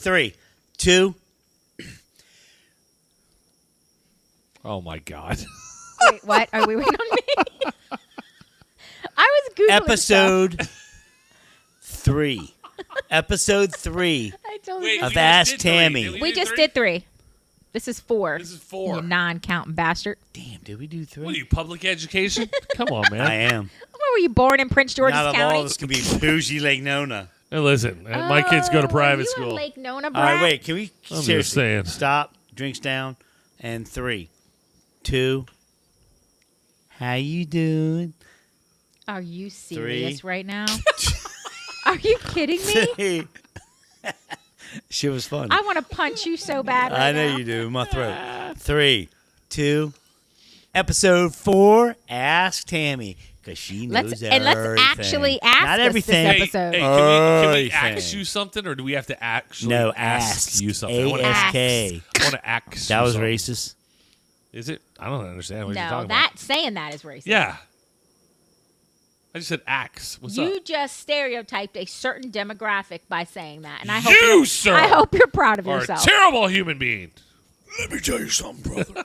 3, 2. Oh my God. Wait, what? Are we waiting on me? I was Googling Episode 3. Episode 3 I told Wait, you. of you guys Ask did three. Tammy. Did We do just three? did 3. This is 4. This is 4. You non-counting bastard. Damn, did we do 3? What are you, public education? Come on, man. I am. Where were you born in Prince George's Not County? all this can be bougie Lake Nona. Hey, listen, my kids go to private you school. A Lake Nona All brat? right, wait. Can we I'm just seriously saying. stop? Drinks down, and 3, 2. How you doing? Are you serious 3. right now? Are you kidding me? She was fun. I want to punch you so bad right I know now. you do. In my throat. 3, 2. Episode 4. Ask Tammy because she knows everything. And let's actually ask Not us everything. this episode. Hey, can we ask Everything. you something, or do we have to actually No, ask you something? I want to A-S-K. ask. That you was something. racist. Is it? I don't understand what you're No, talking that saying that is racist. about. Yeah. I just said axe. What's You up? just stereotyped a certain demographic by saying that, and I hope You, you're, sir, I hope you're proud of Are a yourself. terrible human being. Let me tell you something, brother.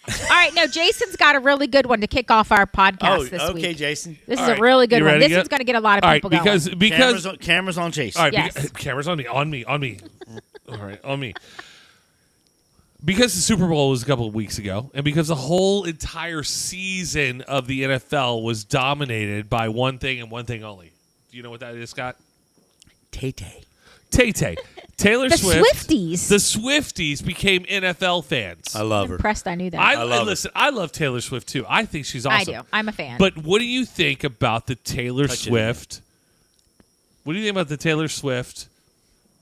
All right, no, Jason's got a really good one to kick off our podcast this okay, week. Jason. This All is right, a really good you one. ready This to is going to get a lot of All right, people because going. Cameras on Chase. all right, Yes. cameras on me. All right, on me. Because the Super Bowl was a couple of weeks ago, and because the whole entire season of the NFL was dominated by one thing and one thing only. Do you know what that is, Scott? Tay-Tay. Tay-Tay. Taylor The Swift. Swifties. The Swifties became NFL fans. I love her. Impressed I knew that. I love listen, I love Taylor Swift too. I think she's awesome. I do. I'm a fan. But what do you think about the Taylor Touch it. Swift? What do you think about the Taylor Swift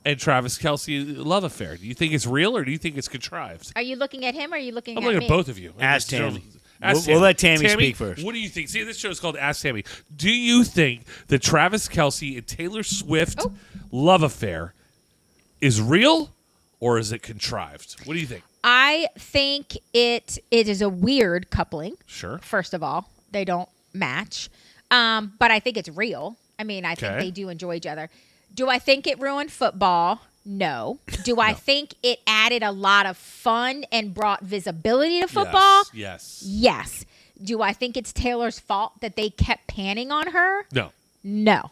and Travis Kelce love affair? Do you think it's real or do you think it's contrived? Are you looking at him or are you looking I'm at looking me? at both of you. Ask This show- Tammy. Ask We'll let Tammy speak first. What do you think? See, this show is called Ask Tammy. Do you think the Travis Kelce and Taylor Swift love affair is real or is it contrived? What do you think? I think it is a weird coupling. Sure. First of all, they don't match. But I think it's real. I mean, I think Okay. they do enjoy each other. Do I think it ruined football? No. Do I think it added a lot of fun and brought visibility to football? Yes. Yes. Do I think it's Taylor's fault that they kept panning on her? No. No.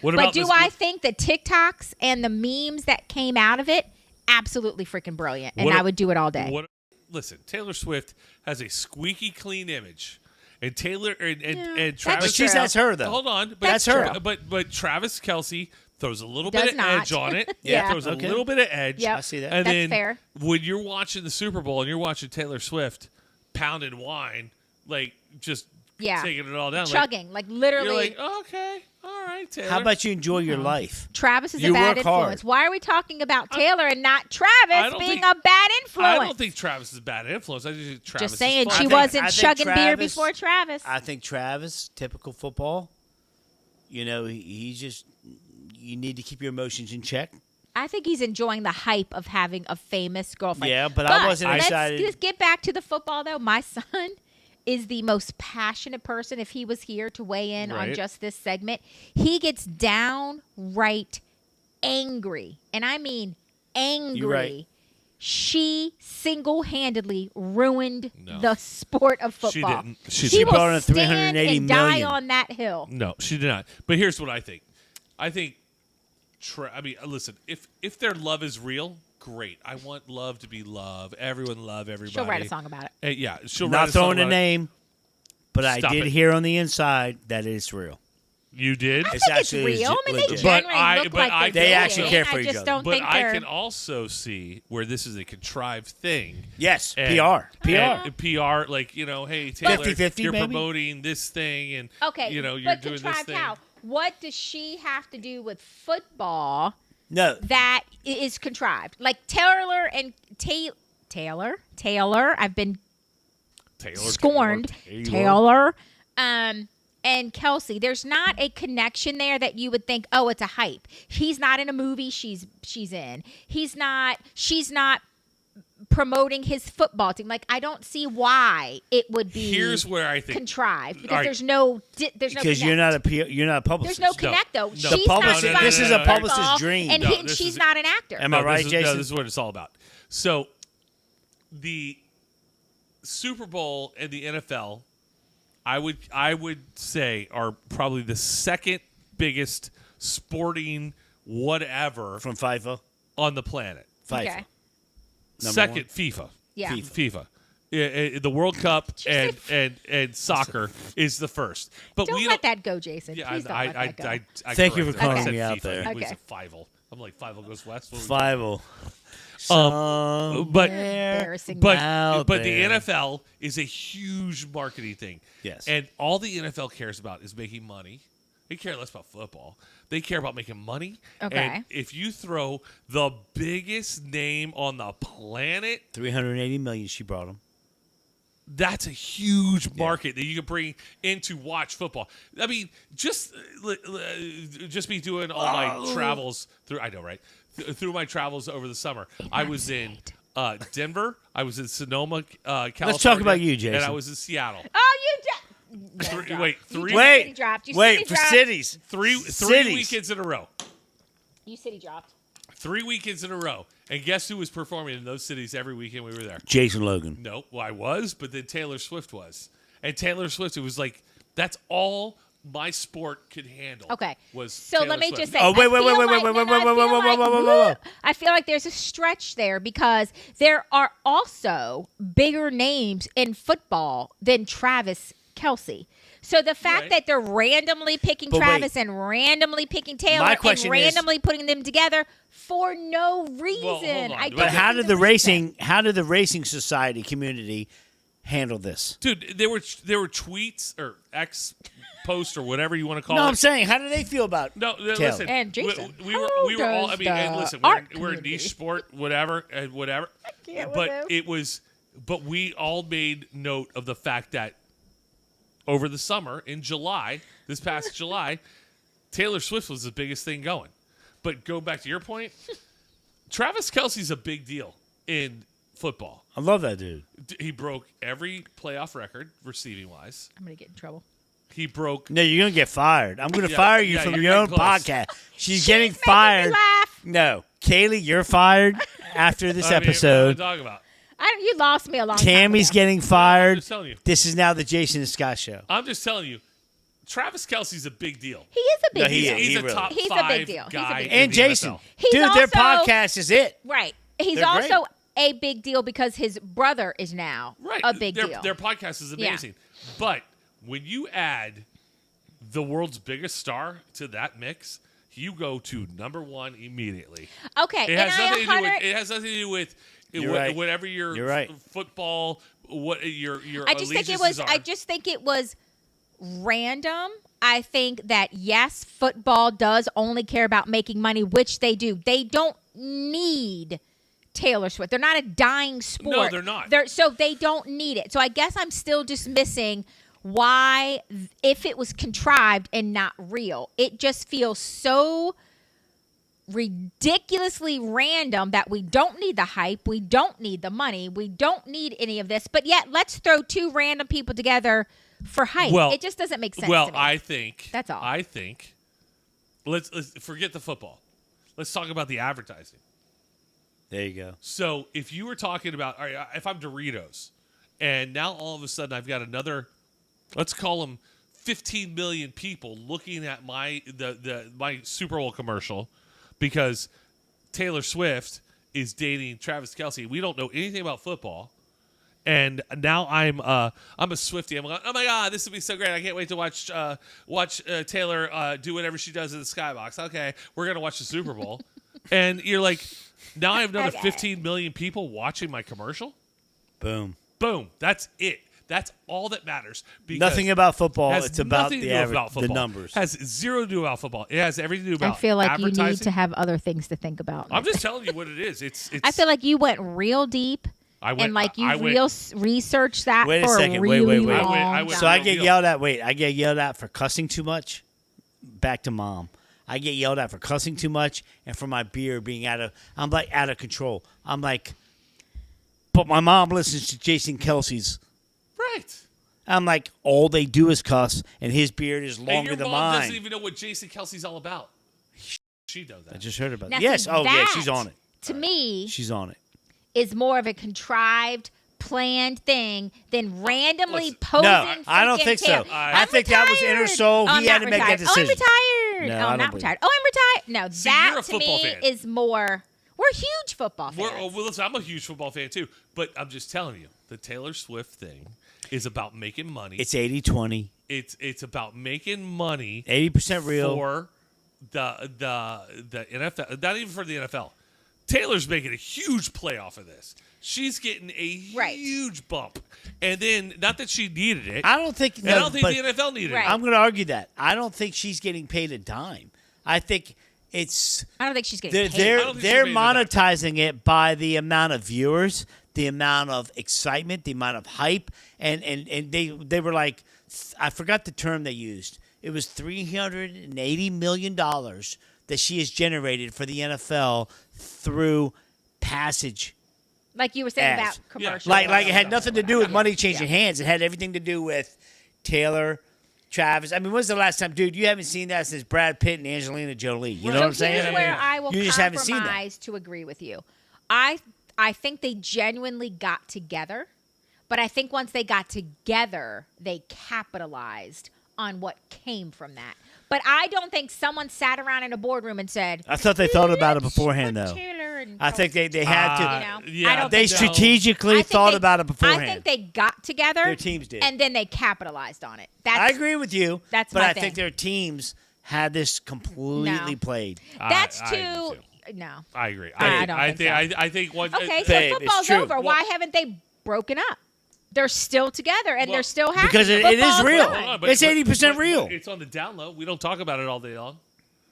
What But about do this- I think the TikToks and the memes that came out of it absolutely freaking brilliant, and What I a- would do it all day. Listen, Taylor Swift has a squeaky clean image, and Taylor and that's Travis. true. That's her, though. Hold on, but That's her. true. But Travis Kelce throws a little Does bit of not. edge on it. Yeah. throws Okay. a little bit of edge. Yep. I see that. And That's then fair. when you're watching the Super Bowl and you're watching Taylor Swift pounding wine, like just Yeah. taking it all down, Chugging, like Like, literally. you're like, oh, okay, all right, Taylor. How about you enjoy your life? Travis is You a bad work hard. influence. Why are we talking about Taylor and not I Travis don't being think- a bad influence? I don't think Travis is a bad influence. I just think Travis Just saying, is she fun. wasn't I think chugging beer Travis- before Travis. I think Travis, typical football. You know, he's just. You need to keep your emotions in check. I think he's enjoying the hype of having a famous girlfriend. Yeah, but I wasn't excited. Let's get back to the football, though. My son is the most passionate person. If he was here to weigh in on Right. just this segment, he gets downright angry. And I mean angry. You're right. She single-handedly ruined No. the sport of She football. didn't. She didn't. brought in will stand 380 and die million. on that hill. No, she did not. But here's what I think. I think, I mean, listen. If their love is real, great. I want love to be love. Everyone love everybody. She'll write a song about it. Yeah, she'll write Not a song throwing a about it. name, but Stop I did it. hear on the inside that it's real. You did. I It's think it's actually real. I mean, they legit. But generally I- look but like I- they're They dating. actually care for I each just other. don't But think I they're. can also see where this is a contrived thing. Yes, And- PR. and PR, like, hey, Taylor, 50-50 you're maybe? promoting this thing, and Okay, you're but doing this contrived thing. how? What does she have to do with football No, that is contrived? Like Taylor and Taylor. I've been Taylor, scorned. Taylor. And Kelsey. There's not a connection there that you would think, oh, it's a hype. He's not in a movie she's in. She's not promoting his football team. Like, I don't see why it would be. Here's where I think contrived because All right. there's no because you're not a publicist. There's no connect though. No. She's The publicist- not this is a publicist's dream. and No, he- this she's is- not an actor. Am I right, Jason? No, this is what it's all about. So, the Super Bowl and the NFL, I would say, are probably the second biggest sporting whatever From FIFA. on the planet. FIFA. Okay. Number Second, one. FIFA. Yeah. FIFA. The World Cup and soccer is the first. But Don't we let that go, Jason. Yeah, Please don't let that go. I Thank you for corrected. I calling said me out FIFA. there. It was Okay. a Fivel. I'm like, Fivel goes west. What was it? Five. But Embarrassing. but out the there. NFL is a huge marketing thing. Yes. And all the NFL cares about is making money. They care less about football. They care about making money. Okay. And if you throw the biggest name on the planet, 380 million. She brought him. that's a huge market that you can bring in to watch football. I mean, just me doing all my travels through. I know, right? Through my travels over the summer, I was in Denver. I was in Sonoma, California. Let's talk about you, Jason. And I was in Seattle. Oh, you just. Three City dropped. You city for dropped. cities. three Cities. weekends in a row. You city dropped. 3 weekends in a row. And guess who was performing in those cities every weekend we were there? Jason Logan. No, well, I was, but then Taylor Swift was. And Taylor Swift, it was like, that's all my sport could handle. Okay. Was So Taylor let me Swift. just say. Oh, wait, I wait, feel wait, wait, like- wait, no, wait, no, I wait, feel wait, like- wait, wait, wait, wait. I feel like there's a stretch there because there are also bigger names in football than Travis Kelce. So the fact Right. that they're randomly picking But Travis wait. and randomly picking Taylor My and question is- randomly putting them together for no reason. hold on. I But don't But how think did the there's reason. racing society community handle this? Dude, there were tweets or X posts or whatever you want to call No, it. I'm saying, how do they feel about? No, Taylor. listen. And Jason, we were how all. I does mean, and the listen, art we're a community- niche sport, whatever. can't with But him. it was. But we all made note of the fact that over the summer in July, this past July, Taylor Swift was the biggest thing going. But go back to your point, Travis Kelce's a big deal in football. I love that dude. He broke every playoff record receiving wise. I'm gonna get in trouble. He broke. No, you're gonna get fired. I'm gonna Yeah, fire you yeah, from you're your own getting close. podcast. She's She's getting making me fired. laugh. No, Kaylee, you're fired after this I mean, what episode. are we talking about? You lost me a long Tammy's time ago. getting I'm fired. just telling you. This is now the Jason and Scott show. I'm just telling you. Travis Kelce's a big deal. He is a big No, he deal. is. He's He a really top He's a big five deal. He's a guy big in And the Jason, NFL. He's dude, their also- podcast is it. Right. He's They're great. also a big deal because his brother is now Right. a big their, deal. Their podcast is amazing. But when you add the world's biggest star to that mix, you go to number one immediately. Okay. It and has nothing to do with. 100 It has nothing to do with You're right. whatever your You're right. football. What your I just think it was. allegiances are. I just think it was random. I think that yes, football does only care about making money, which they do. They don't need Taylor Swift. They're not a dying sport. No, they're not. So they don't need it. So I guess I'm still just missing why, if it was contrived and not real, it just feels so ridiculously random that we don't need the hype, we don't need the money, we don't need any of this, but yet let's throw two random people together for hype. Well, it just doesn't make sense Well, to me. I think That's all. I think let's forget the football. Let's talk about the advertising. There you go. So if you were talking about, all right, if I'm Doritos, and now all of a sudden I've got another, let's call them 15 million people looking at my Super Bowl commercial because Taylor Swift is dating Travis Kelce. We don't know anything about football. And now I'm a Swiftie. I'm like, oh my God, this would be so great! I can't wait to watch Taylor do whatever she does in the skybox. Okay, we're gonna watch the Super Bowl, and you're like, now I have another Okay. 15 million people watching my commercial. Boom. Boom, that's it. That's all that matters. Because Nothing about football. has It's about nothing to the do average, about the football. numbers. Has zero to do about football. It has everything to do about. I feel like you need advertising. to have other things to think about. I'm just telling you what it is. It's. I feel like you went real deep and like you researched that Wait a for second. a Wait, really wait, wait. long I went time. So I real get deal. yelled at. Wait, I get yelled at for cussing too much. Back to mom. I get yelled at for cussing too much and for my beer being out of control. I'm like, but my mom listens to Jason Kelsey's. Right. I'm like, all they do is cuss, and his beard is And longer your than mom mine. doesn't even know what Jason Kelsey's all about. She knows that. I just heard about Now, it. Yes. see, Oh, yeah, that, she's on it. To me, She's on it. is more of a contrived, planned thing than randomly Listen, posing. No, I don't freaking think so. tail. I I'm think that was in her retired. soul. Oh, He I'm had not to make that retired. decision. Oh, I'm retired. No, Oh, I I'm don't not believe retired. Oh, I'm retired. No, See, that you're a to football me fan. is more. We're huge football fans. Well, listen, I'm a huge football fan too, but I'm just telling you, the Taylor Swift thing is about making money. It's 80-20. It's about making money 80% real. for the NFL, not even for the NFL. Taylor's making a huge play off of this. She's getting a Right. huge bump, and then not that she needed it. I don't think. and I don't think the NFL needed Right. it. I'm going to argue that. I don't think she's getting paid a dime. I think it's I don't think she's getting they're paid. they're, don't think they're she made it up. monetizing it by the amount of viewers, the amount of excitement, the amount of hype, and they were like, I forgot the term they used. It was $380 million that she has generated for the NFL through passage. Like you were saying ads. about commercials. Like it had nothing to do with money changing hands. It had everything to do with Taylor, Travis. I mean, when's the last time, dude? You haven't seen that since Brad Pitt and Angelina Jolie. You know what I'm saying? Here's where I will you just haven't seen that. compromise to agree with you. I think they genuinely got together, but I think once they got together, they capitalized on what came from that. But I don't think someone sat around in a boardroom and said, I thought they thought about it "Let's beforehand, put though. Taylor and I think they had to. you know, yeah, I don't They think so. strategically I think thought they- about it I beforehand. think they got together. Their teams did. And then they capitalized on it. That's, I agree with you. That's but my I thing. think their teams had this completely No. played. That's I do too. No. I agree. I don't think so. I think one. Okay, so Babe, it's football's true. over. Why haven't they broken up? They're still together and they're still happy. Because it is Football's real. done. Hold on, It's 80% but real. It's on the down low. We don't talk about it all day long.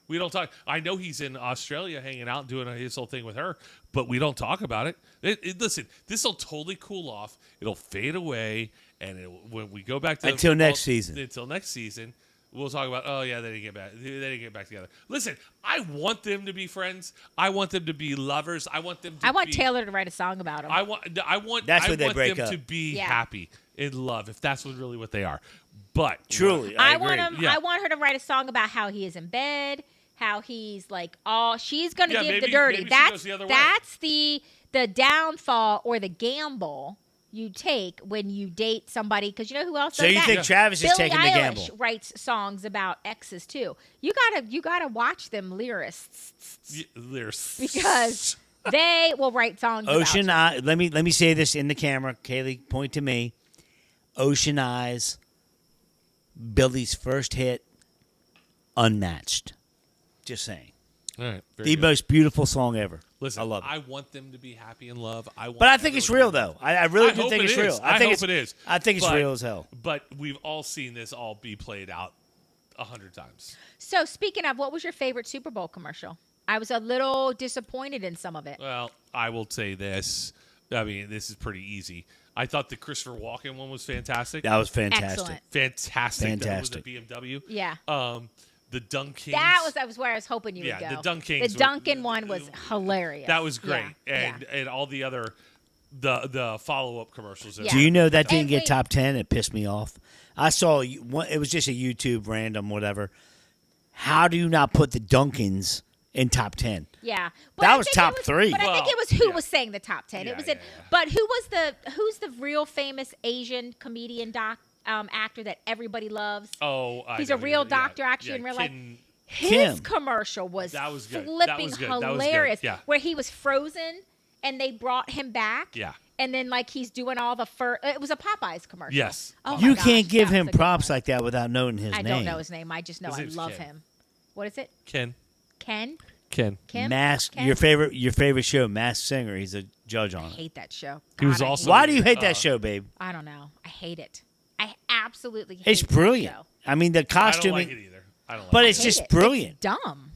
We don't talk. I know he's in Australia hanging out and doing his whole thing with her, but we don't talk about it. Listen, this will totally cool off. It'll fade away, and when we go back to Until next season. Until next season, we'll talk about. Oh yeah, they didn't get back. They didn't get back together. Listen, I want them to be friends. I want them to be lovers. I want them. To I want be, Taylor to write a song about him. I want. That's I when they want break them up. to be Yeah. happy in love, if that's really what they are. But Truly, I agree. want him. Yeah. I want her to write a song about how he is in bed, how he's like all. She's gonna Yeah, give maybe- the dirty. maybe she That's goes the other way. that's the downfall or the gamble you take when you date somebody. Because you know who else? So does you that? think Travis is Billie taking the Eilish gamble? writes songs about exes too. You gotta watch them lyrists There's because they will write songs. Ocean about you. Eye. Let me say this in the camera. Kaylee, point to me. Ocean Eyes. Billy's first hit. Unmatched. Just saying. All right, very The good. most beautiful song ever. Listen, I love it. I want them to be happy in love. But I think it's real, though. I really do hope think it it's is. real. I think hope it's, it is. I think it's But- real as hell. But we've all seen this all be played out 100 times. So speaking of, what was your favorite Super Bowl commercial? I was a little disappointed in some of it. Well, I will say this. I mean, this is pretty easy. I thought the Christopher Walken one was fantastic. That was fantastic. Excellent. Fantastic. Fantastic. That was the BMW. Yeah. The Dunkings. That was where I was hoping you Yeah, would go. the Dunkings The were- Duncan one was hilarious. That was great. Yeah, And all the other the follow-up commercials. Yeah. Do you know that didn't And get wait- top 10? It pissed me off. I saw one. It was just a YouTube random whatever. How do you not put the Dunkins in top 10? Yeah, That I was think top three. But I think Well, it was who yeah. was saying the top 10. Yeah, It was yeah, it. yeah. But who's the real famous Asian comedian actor that everybody loves? Oh, He's I a know real who- yeah, doctor actually yeah, in real life. Kim- His Kim. commercial was That was good. That flipping was good. That was good. hilarious. Yeah. Where he was frozen and they brought him back. Yeah. And then like he's doing all the fur. It was a Popeyes commercial. Yes. Oh my You gosh, can't give that was him a good props one. like that without knowing his I name. don't know his name. I just know His I name's love Ken. him. What is it? Ken. Ken? Ken. Kim? Mask. Ken? Your favorite show, Masked Singer. He's a judge on I it. hate that show. He was God, I also- hate Why it. do you hate that show, babe? I don't know. I hate it. I absolutely hate It's that brilliant. show. I mean, the I don't costuming, like it either. I don't like but it. it's Hate just it. brilliant. It's dumb.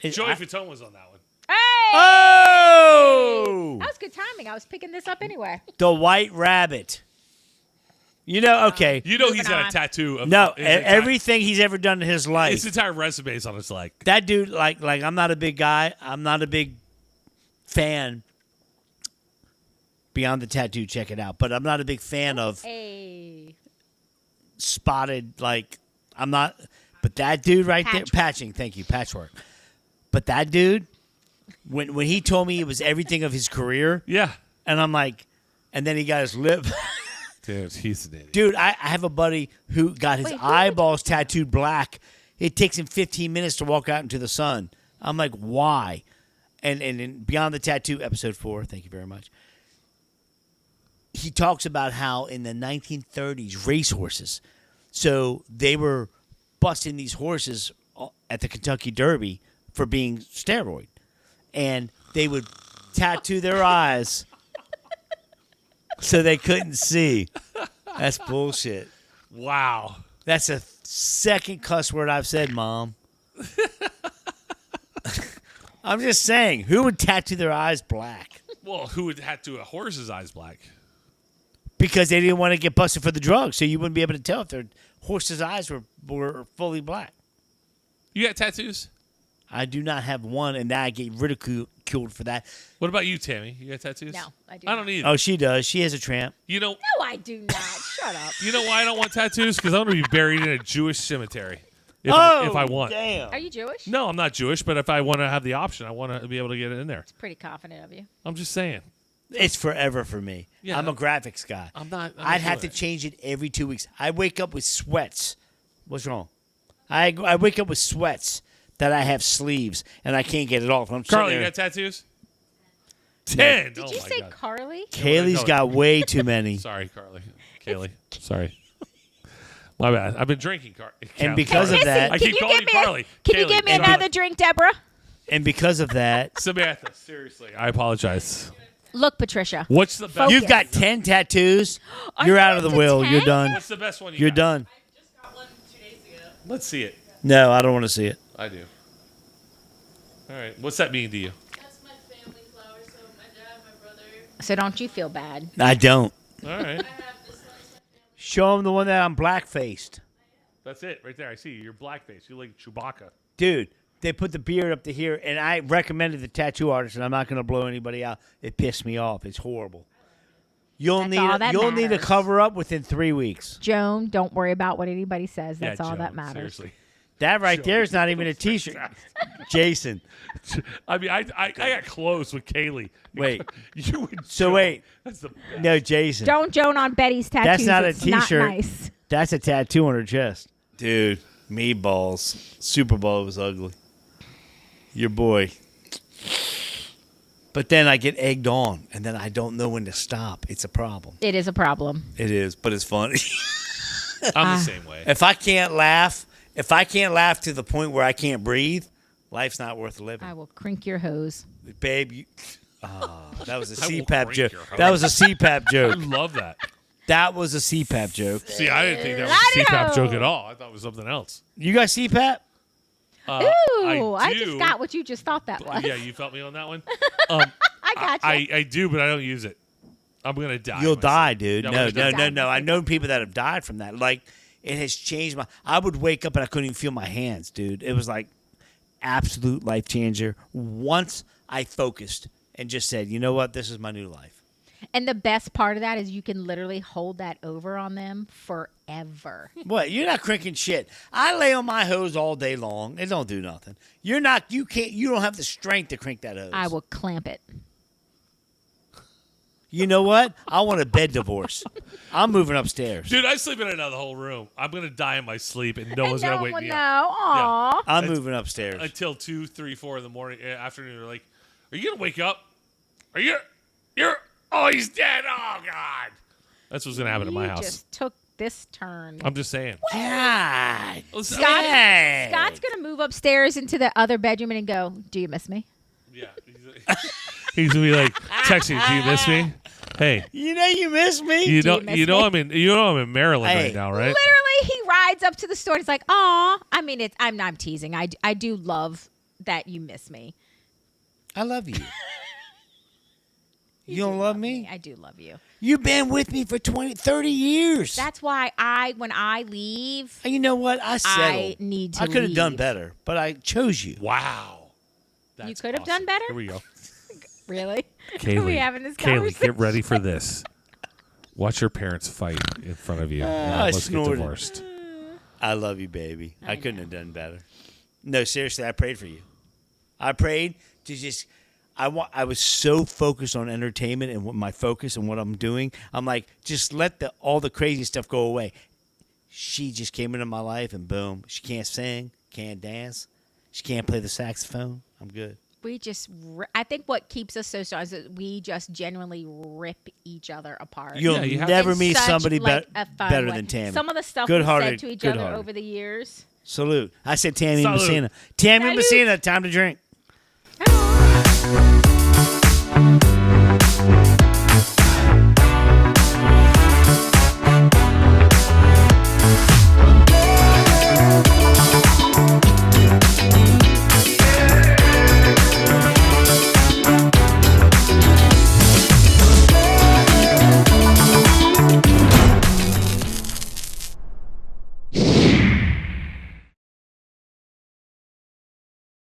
Joey I- Fatone was on that one. Hey! Oh, That was good timing. I was picking this up anyway. the White Rabbit. You know, okay. You know Moving he's got on. a tattoo of No, his entire- everything he's ever done in his life. his entire resume is on his leg. That dude, like I'm not a big guy. I'm not a big fan. Beyond the Tattoo, check it out. But I'm not a big fan of Hey. spotted, like, I'm not. But that dude right there, patching, thank you, patchwork. But that dude, when he told me it was everything of his career, Yeah. and I'm like, and then he got his lip. Dude, he's an idiot. Dude, I have a buddy who got his Wait, who? eyeballs tattooed black. It takes him 15 minutes to walk out into the sun. I'm like, why? And in Beyond the Tattoo, episode 4, thank you very much. He talks about how in the 1930s, racehorses, so they were busting these horses at the Kentucky Derby for being steroid. And they would tattoo their eyes so they couldn't see. That's bullshit. Wow. That's the second cuss word I've said, Mom. I'm just saying, who would tattoo their eyes black? Well, who would tattoo a horse's eyes black? Because they didn't want to get busted for the drugs, so you wouldn't be able to tell if their horse's eyes were fully black. You got tattoos? I do not have one, and now I get ridiculed for that. What about you, Tammy? You got tattoos? No, I do I don't not. either. Oh, she does. She has a tramp. You know, No, I do not. Shut up. you know why I don't want tattoos? Because I'm going to be buried in a Jewish cemetery. If I want. Damn. Are you Jewish? No, I'm not Jewish, but if I want to have the option, I want to be able to get it in there. Pretty confident of you. I'm just saying. It's forever for me. Yeah. I'm a graphics guy. I'm not I'd have to doing it. change it every 2 weeks. I wake up with sweats. What's wrong? I wake up with sweats that I have sleeves, and I can't get it off. I'm Carly, sitting you there. got tattoos? 10. Did Oh you my say God. Carly? Kaylee's No. got way too many. Sorry, Carly. Kaylee. Sorry. My bad. I've been drinking, And because of Missy, that- I can keep you calling give you me Carly. Can you Kaylee, give me sorry. another drink, Deborah? And because of that, Samantha, seriously, I apologize. Look, Patricia. What's the best? Focus. you've got 10 tattoos. Are You're you out of the up to will. 10? You're done. What's the best one You're got? done. Just got one 2 days ago. Let's see it. No, I don't want to see it. I do. All right. What's that mean to you? That's my family flower, so my dad, my brother. So don't you feel bad. I don't. All right. I have this one, it's my family. Show them the one that I'm black-faced. That's it right there. I see you. You're blackface. You're like Chewbacca. Dude, they put the beard up to here, and I recommended the tattoo artist, and I'm not going to blow anybody out. It pissed me off. It's horrible. You'll That's all that need a matters. cover up within 3 weeks. Joan, don't worry about what anybody says. That's Yeah, all that Joan, matters. Seriously. That right Joan. there is not even a T-shirt. Jason, I mean, I got close with Kaylee. Wait. You would. So wait. That's the best. no, Jason. Don't Joan on Betty's tattoos. That's not a It's not T-shirt. nice. That's a tattoo on her chest. Dude, meatballs. Super Bowl was ugly. Your boy. But then I get egged on, and then I don't know when to stop. It's a problem. It is a problem. It is, but it's funny. I'm the same way. If I can't laugh to the point where I can't breathe, life's not worth living. I will crink your hose. Babe, that was a I will CPAP break joke. your heart. That was a CPAP I joke. love that. That was a CPAP joke. See, I didn't think that was a CPAP Lotto. joke at all. I thought it was something else. You got CPAP? Ooh, I do. just got what you just thought that was. Yeah, you felt me on that one. I got you. I do, but I don't use it. I'm gonna die. You'll myself. die, dude. Yeah, I'm No, gonna no, die. no, no. I've known people that have died from that. Like, it has changed my. I would wake up and I couldn't even feel my hands, dude. It was like absolute life changer. Once I focused and just said, you know what, this is my new life. And the best part of that is you can literally hold that over on them forever. What? You're not cranking shit. I lay on my hose all day long. It don't do nothing. You're not. You can't. You don't have the strength to crank that hose. I will clamp it. You know what? I want a bed divorce. I'm moving upstairs. Dude, I sleep in another whole room. I'm gonna die in my sleep, and no one's no gonna one wake will me know. up Aw. I'm moving upstairs. until 2, 3, 4 in the morning, afternoon. They're like, "Are you gonna wake up? Are you? You're? Oh, he's dead. Oh God." That's what's gonna happen in my You house. just took this turn. I'm just saying. God. Listen, Hey. Scott's going to move upstairs into the other bedroom and go, do you miss me? Yeah. He's gonna be like, texting, "Do you miss me? Hey, You know you miss me. you Do know, you miss you know, me? I'm in Maryland Hey. right now, right?" Literally, he rides up to the store and he's like, aw. I mean, I'm teasing. I do love that you miss me. I love you. You don't love me? I do love you. You've been with me for 20, 30 years. That's why when I leave, And you know what? I settled. I need to I could have done leave. better, but I chose you. Wow. You That's could have awesome. done better? Here we go. Really? Are Kaylee, we having this Kaylee, conversation? get ready for this. Watch your parents fight in front of you. And I almost get snorted. divorced. I love you, baby. I couldn't have done better. No, seriously, I prayed for you. I prayed to just. I was so focused on entertainment and what my focus and what I'm doing. I'm like, just let all the crazy stuff go away. She just came into my life and boom, she can't sing, can't dance, she can't play the saxophone. I'm good. We just, I think what keeps us so strong is that we just genuinely rip each other apart. You'll you have- never In meet such, somebody like, a fun better way. than Tammy. Some of the stuff we Good-hearted, said to each other good-hearted. over the years. Salute. I said Tammy Salute. Messina. Tammy Salute. Messina, time to drink. Hello.